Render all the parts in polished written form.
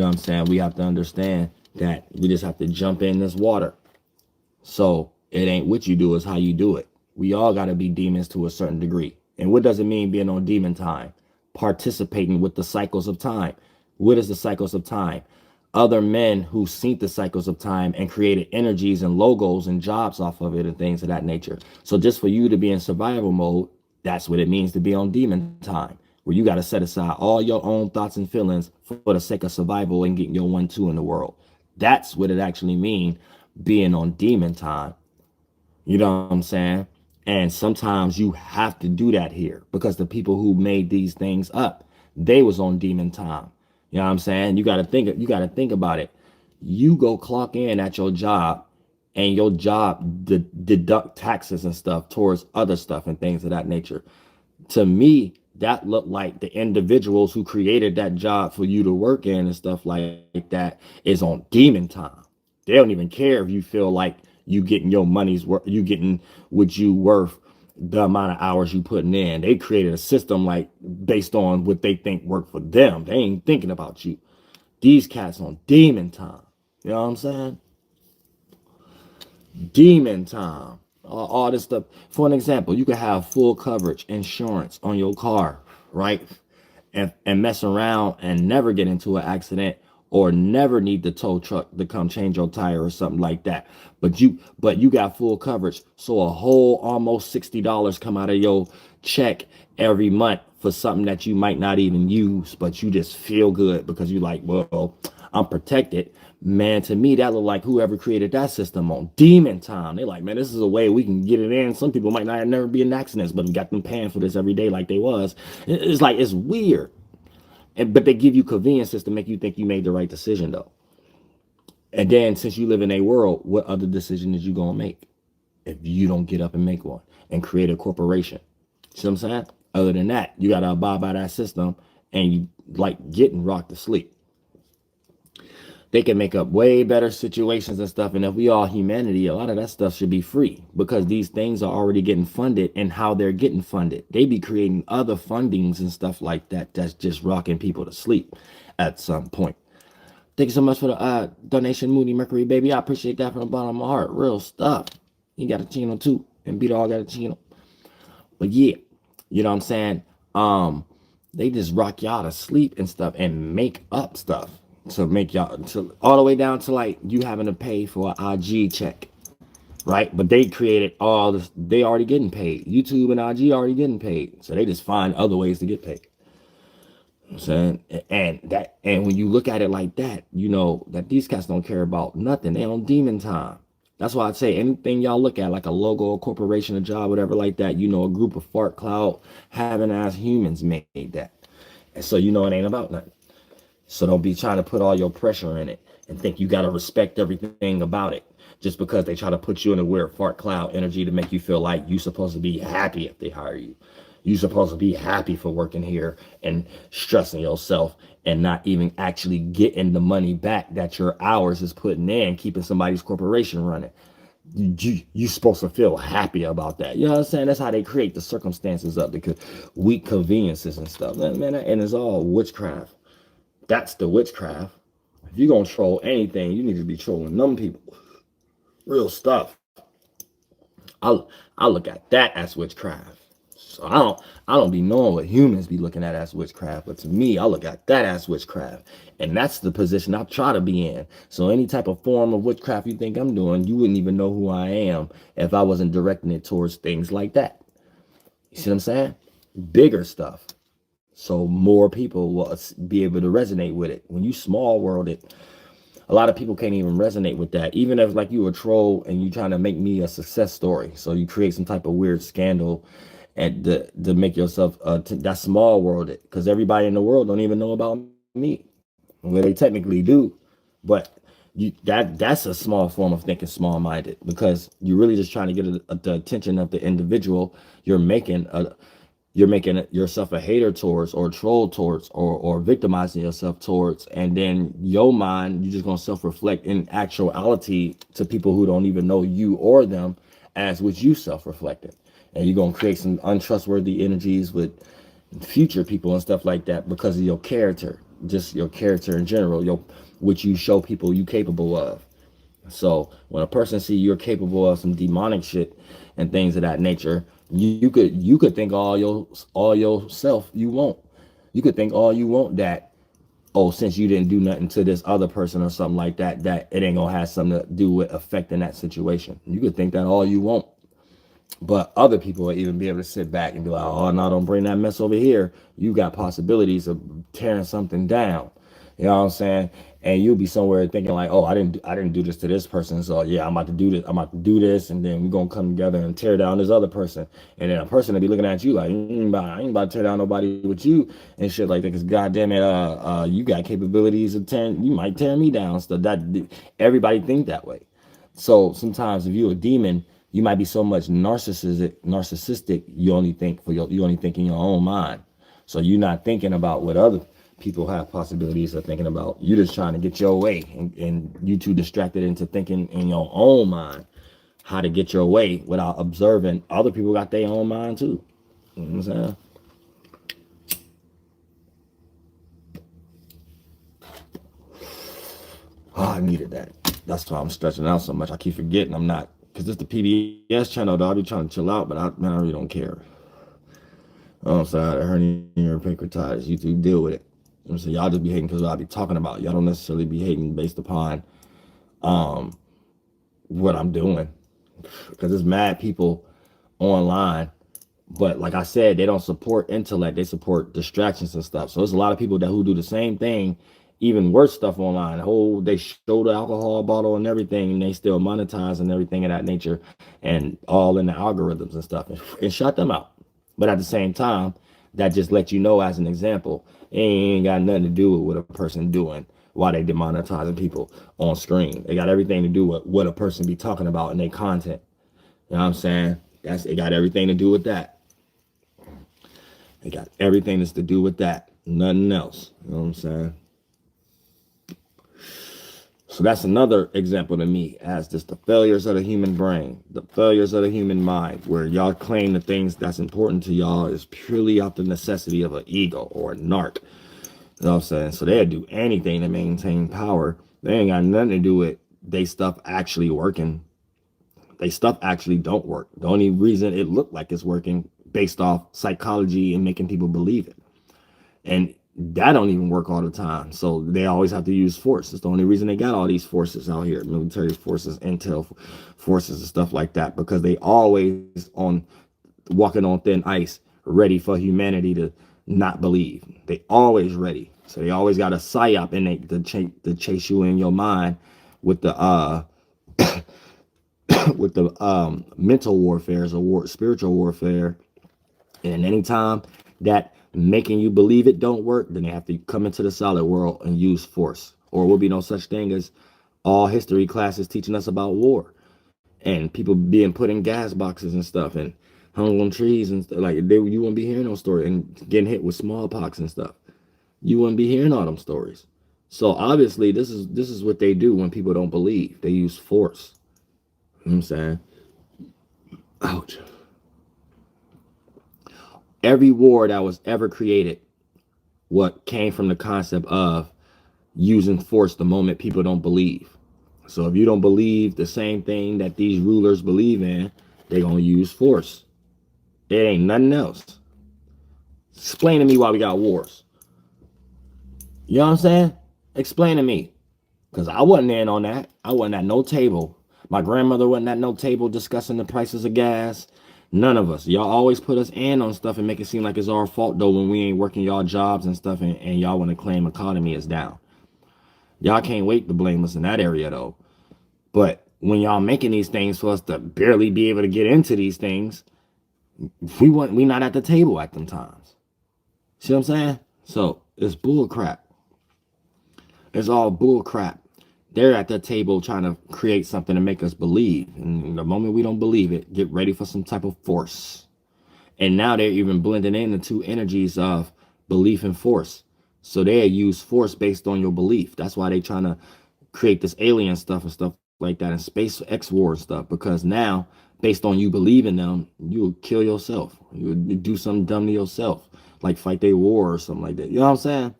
know what I'm saying? We have to understand that we just have to jump in this water. So it ain't what you do, it's how you do it. We all got to be demons to a certain degree. And what does it mean being on demon time? Participating with the cycles of time. What is the cycles of time? Other men who seen the cycles of time and created energies and logos and jobs off of it and things of that nature. So just for you to be in survival mode, that's what it means to be on demon time, where you got to set aside all your own thoughts and feelings for the sake of survival and getting your 1-2 in the world. That's what it actually means being on demon time. You know what I'm saying? And sometimes you have to do that here because the people who made these things up, they was on demon time. You know what I'm saying? You got to think about it. You go clock in at your job and your job deduct taxes and stuff towards other stuff and things of that nature. To me, that looked like the individuals who created that job for you to work in and stuff like that is on demon time. They don't even care if you feel like you getting your money's worth, you getting what you worth, the amount of hours you putting in. They created a system like based on what they think worked for them. They ain't thinking about you. These cats on demon time. You know what I'm saying? Demon time. All this stuff. For an example, you could have full coverage insurance on your car, right? And mess around and never get into an accident or never need the tow truck to come change your tire or something like that. But you got full coverage. So a whole almost $60 come out of your check every month for something that you might not even use, but you just feel good because you like, well, I'm protected. Man, to me, that look like whoever created that system on demon time. They like, man, this is a way we can get it in. Some people might not never be in accidents, but we got them paying for this every day like they was. It's like, it's weird. But they give you conveniences to make you think you made the right decision, though. And then since you live in a world, what other decision is you going to make if you don't get up and make one and create a corporation? See what I'm saying? Other than that, you got to abide by that system and you like getting rocked to sleep. They can make up way better situations and stuff. And if we all humanity, a lot of that stuff should be free because these things are already getting funded and how they're getting funded. They be creating other fundings and stuff like that. That's just rocking people to sleep at some point. Thank you so much for the donation, Moody Mercury, baby. I appreciate that from the bottom of my heart. Real stuff. You got a channel too. And Beat All got a channel. But yeah, you know what I'm saying? They just rock y'all to sleep and stuff and make up stuff to make y'all to all the way down to like you having to pay for an IG check, right? But they created all this, they already getting paid. YouTube and IG already getting paid. So they just find other ways to get paid. You know what I'm saying? And when you look at it like that, you know that these cats don't care about nothing. They on demon time. That's why I'd say anything y'all look at, like a logo, a corporation, a job, whatever like that, you know, a group of fart cloud having ass humans made that. And so you know it ain't about nothing. So don't be trying to put all your pressure in it and think you got to respect everything about it just because they try to put you in a weird fart cloud energy to make you feel like you supposed to be happy if they hire you. You supposed to be happy for working here and stressing yourself and not even actually getting the money back that your hours is putting in, keeping somebody's corporation running. You supposed to feel happy about that. You know what I'm saying? That's how they create the circumstances of the weak conveniences and stuff. Man, and it's all witchcraft. That's the witchcraft. If you're going to troll anything, you need to be trolling them people. Real stuff. I look at that as witchcraft. So I don't be knowing what humans be looking at as witchcraft, but to me, I look at that as witchcraft. And that's the position I try to be in. So any type of form of witchcraft you think I'm doing, you wouldn't even know who I am if I wasn't directing it towards things like that. You see what I'm saying? Bigger stuff. So more people will be able to resonate with it. When you small world it, a lot of people can't even resonate with that. Even if like you a troll and you trying to make me a success story. So you create some type of weird scandal and to make yourself that small world it. Because everybody in the world don't even know about me. Well, they technically do. But that's a small form of thinking small-minded because you're really just trying to get the attention of the individual you're making yourself a hater towards or a troll towards or victimizing yourself towards. And then your mind, you're just going to self-reflect in actuality to people who don't even know you or them as what you self-reflected. And you're going to create some untrustworthy energies with future people and stuff like that because of your character. just your character in general, your which you show people you capable of. So when a person see you're capable of some demonic shit and things of that nature, you could think all yourself you won't. You could think all you want that, oh, since you didn't do nothing to this other person or something like that, that it ain't gonna have something to do with affecting that situation. You could think that all you want. But other people will even be able to sit back and be like, oh, no, don't bring that mess over here. You got possibilities of tearing something down. You know what I'm saying? And you'll be somewhere thinking like, oh, I didn't do this to this person. So yeah, I'm about to do this. I'm about to do this. And then we're going to come together and tear down this other person. And then a person will be looking at you like, I ain't about to tear down nobody with you and shit like that. Cause goddamn it, you got capabilities of tearing, you might tear me down. So that everybody think that way. So sometimes if you're a demon, you might be so much narcissistic, you only think in your own mind. So you're not thinking about what other people have possibilities of thinking about. You're just trying to get your way, and you too distracted into thinking in your own mind how to get your way without observing other people got their own mind too. You know what I'm saying? Oh, I needed that. That's why I'm stretching out so much. I keep forgetting I'm not, because it's the PBS channel, though. I be trying to chill out, but man, I really don't care. I'm sorry, hernia or pancreatitis. You two deal with it. So y'all just be hating because I be talking about. Y'all don't necessarily be hating based upon what I'm doing. Because there's mad people online, but like I said, they don't support intellect. They support distractions and stuff. So there's a lot of people that who do the same thing, even worse stuff online. They show the alcohol bottle and everything, and they still monetize and everything of that nature, and all in the algorithms and stuff, and shut them out. But at the same time, that just lets you know as an example, it ain't got nothing to do with what a person doing while they demonetizing people on screen. They got everything to do with what a person be talking about in their content. You know what I'm saying? It got everything to do with that. It got everything that's to do with that. Nothing else. You know what I'm saying? So that's another example to me as just the failures of the human brain, the failures of the human mind, where y'all claim the things that's important to y'all is purely out the necessity of an ego or a narc. You know what I'm saying? So they'll do anything to maintain power. They ain't got nothing to do with they stuff actually working. They stuff actually don't work. The only reason it looked like it's working based off psychology and making people believe it. And that don't even work all the time. So they always have to use force. It's the only reason they got all these forces out here, military forces, intel forces, and stuff like that, because they always on walking on thin ice, ready for humanity to not believe. They always ready. So they always got a psyop in it to chase you in your mind with the with the mental warfare, spiritual warfare. And anytime that making you believe it don't work, then they have to come into the solid world and use force. Or will be no such thing as all history classes teaching us about war and people being put in gas boxes and stuff and hung on trees and stuff. Like you wouldn't be hearing those stories, and getting hit with smallpox and stuff. You wouldn't be hearing all them stories. So obviously this is what they do when people don't believe. They use force. You know what I'm saying? Ouch. Every war that was ever created, what came from the concept of using force the moment people don't believe. So if you don't believe the same thing that these rulers believe in, they're going to use force. It ain't nothing else. Explain to me why we got wars. You know what I'm saying? Explain to me. Because I wasn't in on that. I wasn't at no table. My grandmother wasn't at no table discussing the prices of gas. None of us. Y'all always put us in on stuff and make it seem like it's our fault, though, when we ain't working y'all jobs and stuff, and y'all want to claim economy is down. Y'all can't wait to blame us in that area, though. But when y'all making these things for us to barely be able to get into these things, we not at the table at them times. See what I'm saying? So it's bull crap. It's all bull crap. They're at the table trying to create something to make us believe. And the moment we don't believe it, get ready for some type of force. And now they're even blending in the two energies of belief and force. So they use force based on your belief. That's why they trying to create this alien stuff and stuff like that, and space X war and stuff. Because now, based on you believing them, you'll kill yourself. You'll do something dumb to yourself, like fight their war or something like that. You know what I'm saying?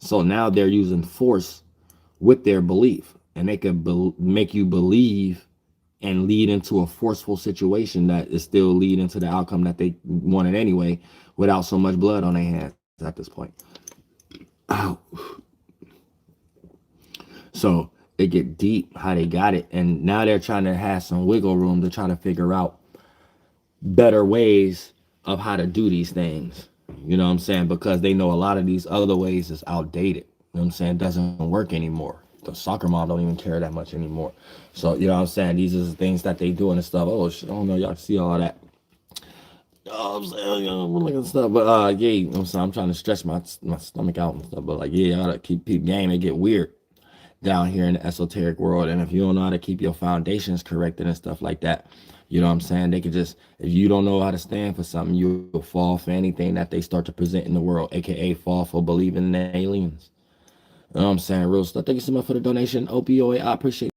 So now they're using force with their belief, and they could make you believe and lead into a forceful situation that is still leading to the outcome that they wanted anyway, without so much blood on their hands at this point. Ow. So it get deep how they got it, and now they're trying to have some wiggle room to try to figure out better ways of how to do these things. You know what I'm saying? Because they know a lot of these other ways is outdated. You know what I'm saying? It doesn't work anymore. The soccer mom don't even care that much anymore. So, you know what I'm saying? These are the things that they do and stuff. Oh shit, I don't know, y'all see all that. Oh, I'm saying, you know, looking at stuff. But yeah, you know what I'm saying? I'm trying to stretch my stomach out and stuff. But like, yeah, y'all gotta keep game. It get weird down here in the esoteric world. And if you don't know how to keep your foundations corrected and stuff like that, you know what I'm saying? They could just, if you don't know how to stand for something, you'll fall for anything that they start to present in the world, aka fall for believing in aliens. You know what I'm saying? Real stuff. Thank you so much for the donation. Opioid, I appreciate